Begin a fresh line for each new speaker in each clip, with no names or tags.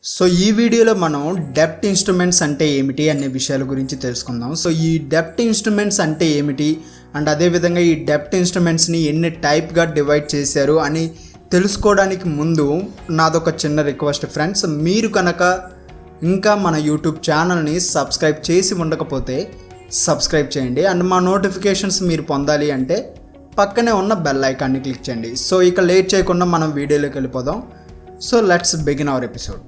So ఈ వీడియోలో మనం డెబ్ట్ ఇన్స్ట్రుమెంట్స్ అంటే ఏమిటి అనే విషయాల గురించి తెలుసుకుందాం. సో ఈ డెబ్ట్ ఇన్స్ట్రుమెంట్స్ అంటే ఏమిటి అండ్ అదేవిధంగా ఈ డెబ్ట్ ఇన్స్ట్రుమెంట్స్ని ఎన్ని టైప్గా డివైడ్ చేశారు అని తెలుసుకోవడానికి ముందు నాదొక చిన్న రిక్వెస్ట్ ఫ్రెండ్స్, మీరు కనుక ఇంకా మన యూట్యూబ్ ఛానల్ని సబ్స్క్రైబ్ చేసి ఉండకపోతే సబ్స్క్రైబ్ చేయండి అండ్ మా నోటిఫికేషన్స్ మీరు పొందాలి అంటే పక్కనే ఉన్న బెల్ ఐకాన్ని క్లిక్ చేయండి. సో ఇక లేట్ చేయకుండా మనం వీడియోలోకి వెళ్ళిపోదాం. So let's begin our episode.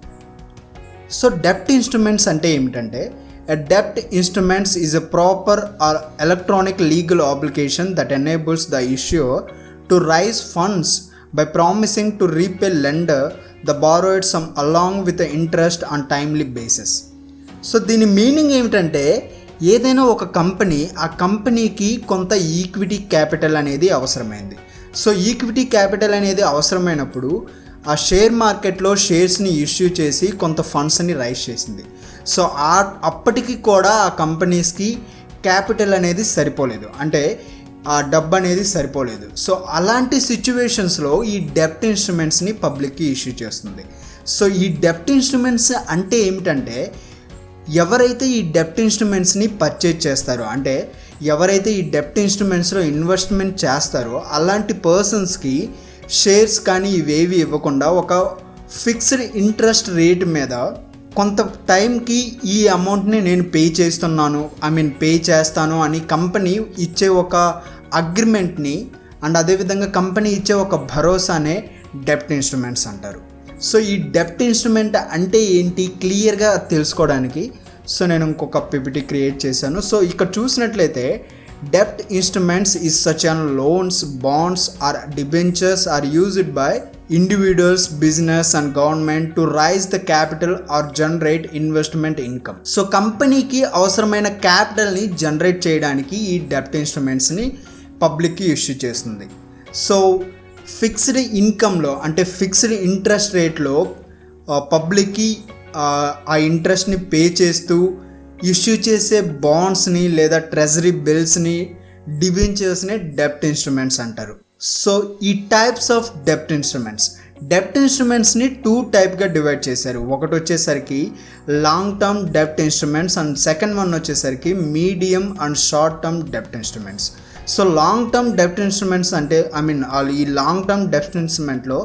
So డెబ్ట్ ఇన్స్ట్రుమెంట్స్ అంటే ఏమిటంటే, a debt instruments is a proper or electronic legal obligation that enables the issuer to raise funds by promising to repay lender the borrowed sum along with the interest on timely basis. So దీని meaning ఏమిటంటే, ఏదైనా ఒక company ఆ కంపెనీకి కొంత equity capital అనేది అవసరమైంది. So equity capital అనేది అవసరమైనప్పుడు ఆ షేర్ మార్కెట్లో షేర్స్ని ఇష్యూ చేసి కొంత ఫండ్స్ని రైజ్ చేసింది. సో అప్పటికి కూడా ఆ కంపెనీస్కి క్యాపిటల్ అనేది సరిపోలేదు, అంటే ఆ డబ్బు అనేది సరిపోలేదు. సో అలాంటి సిచ్యువేషన్స్లో ఈ డెబ్ట్ ఇన్స్ట్రుమెంట్స్ని పబ్లిక్కి ఇష్యూ చేస్తుంది. సో ఈ డెబ్ట్ ఇన్స్ట్రుమెంట్స్ అంటే ఏమిటంటే, ఎవరైతే ఈ డెబ్ట్ ఇన్స్ట్రుమెంట్స్ని పర్చేజ్ చేస్తారో, అంటే ఎవరైతే ఈ డెబ్ట్ ఇన్స్ట్రుమెంట్స్లో ఇన్వెస్ట్మెంట్ చేస్తారో అలాంటి పర్సన్స్కి షేర్స్ కానీ ఇవేవి ఇవ్వకుండా ఒక ఫిక్స్డ్ ఇంట్రెస్ట్ రేట్ మీద కొంత టైంకి ఈ అమౌంట్ని నేను పే చేస్తాను అని కంపెనీ ఇచ్చే ఒక అగ్రిమెంట్ని అండ్ అదేవిధంగా కంపెనీ ఇచ్చే ఒక భరోసానే డెబ్ట్ ఇన్స్ట్రుమెంట్స్ అంటారు. సో ఈ డెబ్ట్ ఇన్స్ట్రుమెంట్ అంటే ఏంటి క్లియర్గా తెలుసుకోవడానికి సో నేను ఇంకొక పిపిటి క్రియేట్ చేశాను. సో ఇక్కడ చూసినట్లయితే debt instruments is such as loans, bonds or debentures are used by individuals, business and government to raise the capital or generate investment income. So కంపెనీకి అవసరమైన క్యాపిటల్ని జనరేట్ చేయడానికి ఈ డెబ్ట్ ఇన్స్ట్రుమెంట్స్ని పబ్లిక్కి ఇష్యూ చేస్తుంది. సో ఫిక్స్డ్ ఇన్కమ్లో అంటే ఫిక్స్డ్ ఇంట్రెస్ట్ రేట్లో పబ్లిక్కి ఆ ఇంట్రెస్ట్ని పే చేస్తూ ఇష్యూ చేసే బాండ్స్ని లేదా ట్రెజరీ బిల్స్ని, డిబెంచర్స్ని డెబ్ట్ ఇన్స్ట్రుమెంట్స్ అంటారు. సో ఈ టైప్స్ ఆఫ్ డెబ్ట్ ఇన్స్ట్రుమెంట్స్ని టూ టైప్గా డివైడ్ చేశారు. ఒకటి వచ్చేసరికి లాంగ్ టర్మ్ డెబ్ట్ ఇన్స్ట్రుమెంట్స్ అండ్ సెకండ్ వన్ వచ్చేసరికి మీడియం అండ్ షార్ట్ టర్మ్ డెబ్ట్ ఇన్స్ట్రుమెంట్స్. సో లాంగ్ టర్మ్ డెబ్ట్ ఇన్స్ట్రుమెంట్స్ అంటే ఈ లాంగ్ టర్మ్ డెబ్ట్ ఇన్స్ట్రుమెంట్లో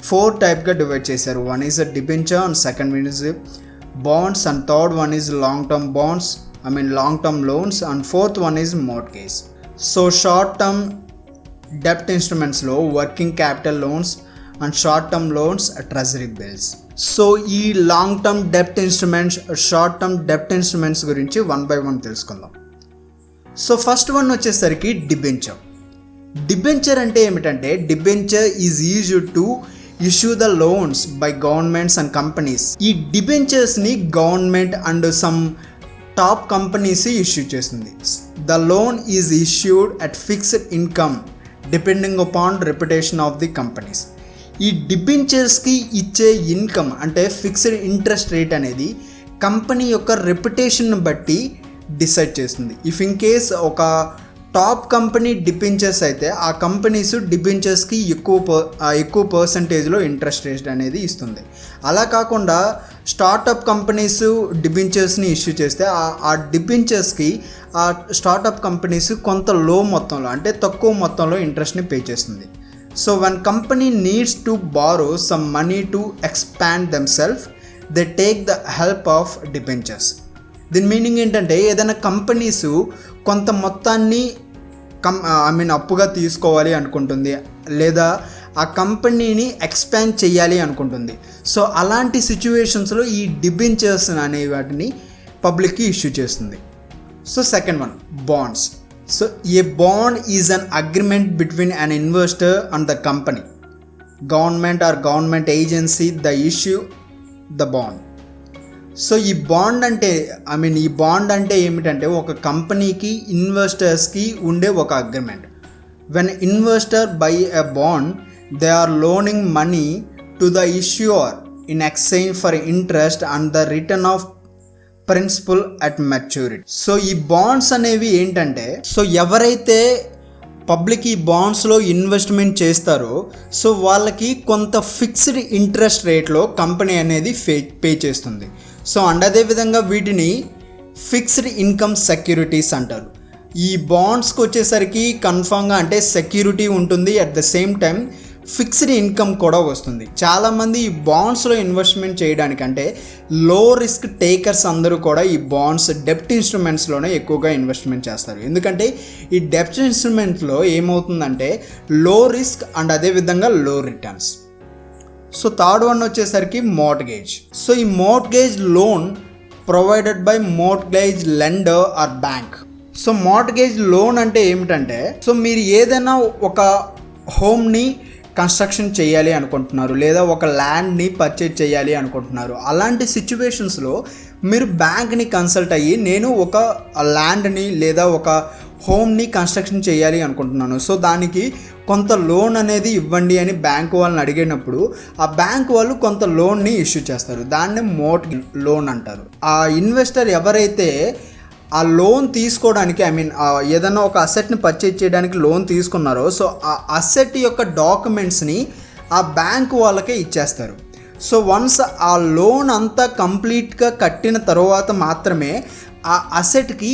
4 టైప్గా డివైడ్ చేశారు. One is a debenture and second one is bonds and third one is long term bonds, long term loans and fourth one is mortgage. So short term debt instruments lo working capital loans and short term loans treasury bills. So ee long term debt instruments, short term debt instruments gurinchi one by one తెలుసుకుందాం. So first one వచ్చేసరికి debenture అంటే ఏమిటంటే, debenture is used to issue the loans by governments and companies. ఈ డిబెంచర్స్ని government and some top companies issue చేస్తుంది. The loan is issued at fixed income depending upon reputation of the companies. ఈ డిబెంచర్స్కి ఇచ్చే income అంటే fixed interest rate అనేది company యొక్క రెప్యుటేషన్ని బట్టి డిసైడ్ చేస్తుంది. ఇఫ్ ఇన్ కేస్ ఒక టాప్ కంపెనీ డిబెంచర్స్ అయితే ఆ కంపెనీస్ డిబెంచర్స్కి ఎక్కువ పర్సంటేజ్లో ఇంట్రెస్ట్ రేట్ అనేది ఇస్తుంది. అలా కాకుండా స్టార్టప్ కంపెనీస్ డిబెంచర్స్ని ఇష్యూ చేస్తే ఆ డిబెంచర్స్కి ఆ స్టార్టప్ కంపెనీస్ కొంత లో మొత్తంలో అంటే తక్కువ మొత్తంలో ఇంట్రెస్ట్ని పే చేస్తుంది. So one company needs to borrow some money to expand themselves, they take the help of debentures. దీని మీనింగ్ ఏంటంటే, ఏదైనా కంపెనీస్ కొంత మొత్తాన్ని అప్పుగా తీసుకోవాలి అనుకుంటుంది లేదా ఆ కంపెనీని ఎక్స్పాండ్ చేయాలి అనుకుంటుంది. సో అలాంటి సిచ్యువేషన్స్లో ఈ డిబెంచర్స్ అనే వాటిని పబ్లిక్కి ఇష్యూ చేస్తుంది. So second one bonds. So a bond is an agreement between an investor and the company, government or government agency the issue the bond. So ఈ బాండ్ అంటే ఏమిటంటే, ఒక కంపెనీకి ఇన్వెస్టర్స్కి ఉండే ఒక agreement. When investor buy a bond they are loaning money to the issuer in exchange for interest and the return of principal at maturity. So ఈ bonds అనేవి ఏంటంటే, సో ఎవరైతే పబ్లిక్ ఈ బాండ్స్లో ఇన్వెస్ట్మెంట్ చేస్తారో సో వాళ్ళకి కొంత ఫిక్స్డ్ ఇంట్రెస్ట్ రేట్లో company అనేది పే చేస్తుంది. సో అండ్ అదేవిధంగా వీటిని ఫిక్స్డ్ ఇన్కమ్ సెక్యూరిటీస్ అంటారు. ఈ బాండ్స్కి వచ్చేసరికి కన్ఫామ్గా అంటే సెక్యూరిటీ ఉంటుంది, at the same time fixed income కూడా వస్తుంది. చాలామంది ఈ బాండ్స్లో ఇన్వెస్ట్మెంట్ చేయడానికంటే లో రిస్క్ టేకర్స్ అందరూ కూడా ఈ బాండ్స్ డెప్ట్ ఇన్స్ట్రుమెంట్స్లోనే ఎక్కువగా ఇన్వెస్ట్మెంట్ చేస్తారు. ఎందుకంటే ఈ డెప్ట్ ఇన్స్ట్రుమెంట్లో ఏమవుతుందంటే లో రిస్క్ అండ్ అదేవిధంగా లో రిటర్న్స్. సో థర్డ్ వన్ వచ్చేసరికి మోర్ట్గేజ్. సో ఈ mortgage loan provided by mortgage lender or bank. So mortgage loan అంటే ఏమిటంటే, సో మీరు ఏదైనా ఒక హోమ్ని కన్స్ట్రక్షన్ చేయాలి అనుకుంటున్నారు, లేదా ఒక ల్యాండ్ని పర్చేజ్ చేయాలి అనుకుంటున్నారు. అలాంటి సిచ్యువేషన్స్లో మీరు బ్యాంక్ని కన్సల్ట్ అయ్యి నేను ఒక ల్యాండ్ని లేదా ఒక హోమ్ని కన్స్ట్రక్షన్ చేయాలి అనుకుంటున్నాను, సో దానికి కొంత లోన్ అనేది ఇవ్వండి అని బ్యాంక్ వాళ్ళని అడిగినప్పుడు ఆ బ్యాంక్ వాళ్ళు కొంత లోన్ని ఇష్యూ చేస్తారు. దాన్ని మోర్ట్గేజ్ లోన్ అంటారు. ఆ ఇన్వెస్టర్ ఎవరైతే ఆ లోన్ తీసుకోవడానికి ఏదైనా ఒక అసెట్ని పర్చేజ్ చేయడానికి లోన్ తీసుకున్నారో సో ఆ అసెట్ యొక్క డాక్యుమెంట్స్ని ఆ బ్యాంక్ వాళ్ళకే ఇచ్చేస్తారు. సో వన్స్ ఆ లోన్ అంతా కంప్లీట్గా కట్టిన తర్వాత మాత్రమే ఆ అసెట్కి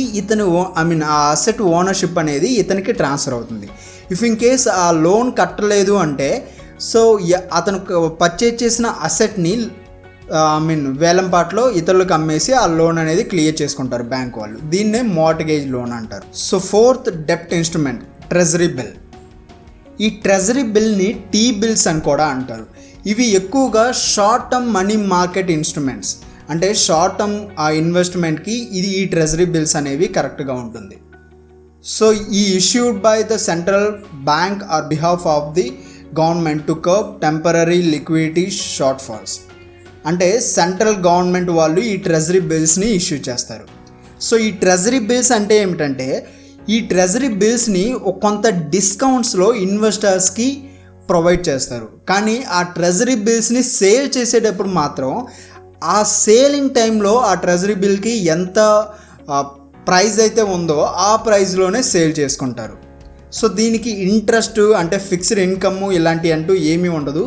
ఆ అసెట్ ఓనర్షిప్ అనేది ఇతనికి ట్రాన్స్ఫర్ అవుతుంది. ఇఫ్ ఇన్ కేస్ ఆ లోన్ కట్టలేదు అంటే సో అతను పర్చేజ్ చేసిన అసెట్ని వేలంపాట్లో ఇతరులకు అమ్మేసి ఆ లోన్ అనేది క్లియర్ చేసుకుంటారు బ్యాంక్ వాళ్ళు. దీన్నే మోర్ట్గేజ్ లోన్ అంటారు. సో ఫోర్త్ డెప్ట్ ఇన్స్ట్రుమెంట్ ట్రెజరీ బిల్. ఈ ట్రెజరీ బిల్ని టీ బిల్స్ అని కూడా అంటారు. ఇవి ఎక్కువగా short term money market instruments, అంటే షార్ట్ టర్మ్ ఆ ఇన్వెస్ట్మెంట్కి ఈ ట్రెజరీ బిల్స్ అనేవి కరెక్ట్గా ఉంటుంది. సో ఈ issued by the central bank or behalf of the government to curb temporary liquidity shortfalls. అంటే సెంట్రల్ గవర్నమెంట్ వాళ్ళు ఈ ట్రెజరీ బిల్స్ని ఇష్యూ చేస్తారు. సో ఈ ట్రెజరీ బిల్స్ అంటే ఏమిటంటే, ఈ ట్రెజరీ బిల్స్ని కొంత డిస్కౌంట్స్లో ఇన్వెస్టర్స్కి ప్రొవైడ్ చేస్తారు. కానీ ఆ ట్రెజరీ బిల్స్ని సేల్ చేసేటప్పుడు మాత్రం ఆ సేలింగ్ టైంలో ఆ ట్రెజరీ బిల్కి ఎంత ప్రైస్ అయితే ఉందో ఆ ప్రైస్లోనే సేల్ చేసుకుంటారు. సో దీనికి ఇంట్రెస్ట్ అంటే ఫిక్స్డ్ ఇన్కమ్ ఇలాంటివి అంటూ ఏమీ ఉండదు.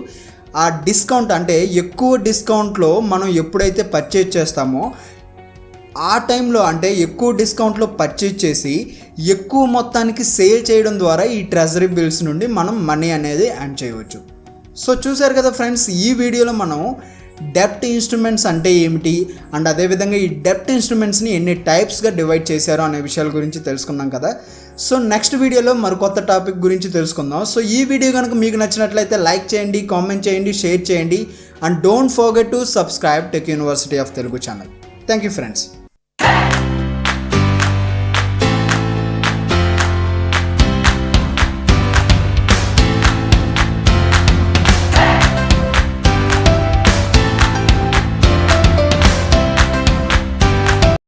ఆ డిస్కౌంట్ అంటే ఎక్కువ డిస్కౌంట్లో మనం ఎప్పుడైతే పర్చేజ్ చేస్తామో ఆ టైంలో అంటే ఎక్కువ డిస్కౌంట్లో పర్చేజ్ చేసి ఎక్కువ మొత్తానికి సేల్ చేయడం ద్వారా ఈ ట్రెజరీ బిల్స్ నుండి మనం మనీ అనేది ఎర్న్ చేయవచ్చు. సో చూసారు కదా ఫ్రెండ్స్, ఈ వీడియోలో మనం డెప్ట్ ఇన్స్ట్రుమెంట్స్ అంటే ఏమిటి అండ్ అదేవిధంగా ఈ డెప్ట్ ఇన్స్ట్రుమెంట్స్ని ఎన్ని టైప్స్గా డివైడ్ చేశారో అనే విషయాల గురించి తెలుసుకున్నాం కదా. సో నెక్స్ట్ వీడియోలో మరికొత్త టాపిక్ గురించి తెలుసుకుందాం. సో ఈ వీడియో కనుక మీకు నచ్చినట్లయితే లైక్ చేయండి, కామెంట్ చేయండి, షేర్ చేయండి and don't forget to subscribe tech university of Telugu channel. Thank you friends.